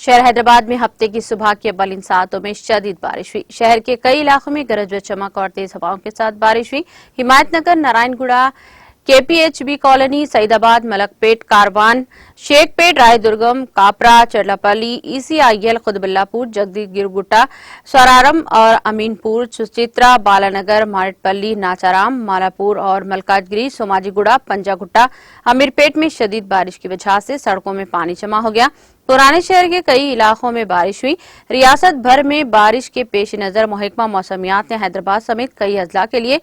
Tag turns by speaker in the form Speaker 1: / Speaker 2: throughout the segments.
Speaker 1: शहर हैदराबाद में हफ्ते की सुबह के अव्वल इन सातों में शदीद बारिश हुई। शहर के कई इलाकों में गरज व चमक और तेज हवाओं के साथ बारिश हुई। Himayatnagar, Narayanguda, KPHB colony, Saidabad, Malakpet, Karwan, Shaikpet, Raidurgam, Kapra, Cherlapally, ECIL, खुदबुल्लापुर, जगदीगिरगुट्टा, स्वरारम और अमीनपुर, सुचित्रा, बालानगर, मारेटपल्ली, नाचाराम, मालापुर और मलकाजगिरी, सोमाजीगुड़ा, पंजागुट्टा, अमीरपेट में शदीद बारिश की वजह से सड़कों में पानी जमा हो गया। पुराने शहर के कई इलाकों में बारिश हुई। रियासत भर में बारिश के पेश नजर महकमा मौसमियात ने हैदराबाद समेत कई अजला के लिए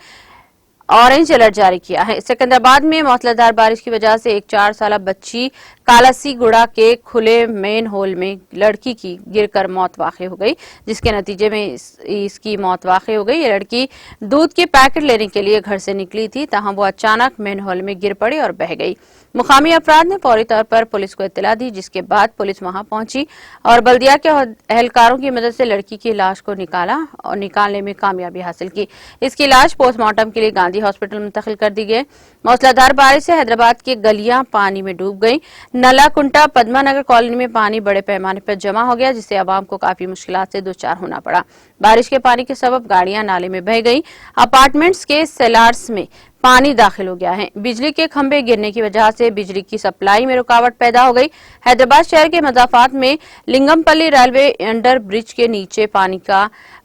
Speaker 1: ऑरेंज अलर्ट जारी किया है। सिकंदराबाद में मूसलाधार बारिश की वजह से एक 4 साल बच्ची कालसीगुड़ा के खुले मेन होल में लड़की की गिरकर मौत वाक़ई हो गई, जिसके नतीजे में इसकी मौत वाक़ई हो गई। ये लड़की दूध के पैकेट लेने के लिए घर से निकली थी, तहाँ वो अचानक मेन होल में गिर पड़ी और बह गई। मुकामी अफराद ने फौरी तौर पर पुलिस को इत्तला दी, जिसके बाद पुलिस वहां पहुंची और बल्दिया के एहलकारों की मदद से लड़की की लाश को निकाला और निकालने में कामयाबी हासिल की। इसकी लाश पोस्टमार्टम के लिए गांधी हॉस्पिटल मुंतकिल कर दी गई। मूसलाधार बारिश से हैदराबाद की गलियां पानी में डूब गई। नला कुंटा, पद्मानगर कॉलोनी में पानी बड़े पैमाने पर जमा हो गया, जिससे आवाम को काफी मुश्किलात से दो-चार होना पड़ा। बारिश के पानी के सबब गाड़ियां नाले में बह गई। अपार्टमेंट्स के सेलार्स में पानी दाखिल हो गया है। बिजली के खंभे गिरने की वजह से बिजली की सप्लाई में रुकावट पैदा हो गई। हैदराबाद शहर के मजाफात में लिंगमपल्ली रेलवे अंडर ब्रिज के नीचे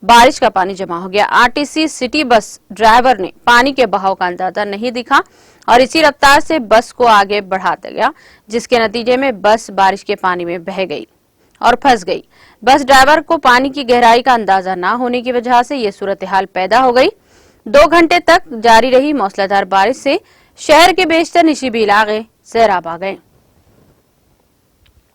Speaker 1: बारिश का पानी जमा हो गया। आरटीसी सिटी बस ड्राइवर ने पानी के बहाव का अंदाजा नहीं दिखा और इसी रफ्तार से बस को आगे बढ़ाता गया, जिसके नतीजे में बस बारिश के पानी में बह गई और फंस गई। बस ड्राइवर को पानी की गहराई का अंदाजा न होने की वजह से ये सूरत हाल पैदा हो गई। 2 घंटे तक जारी रही मूसलाधार बारिश से शहर के बेशतर निचली इलाके सैराब आ गए।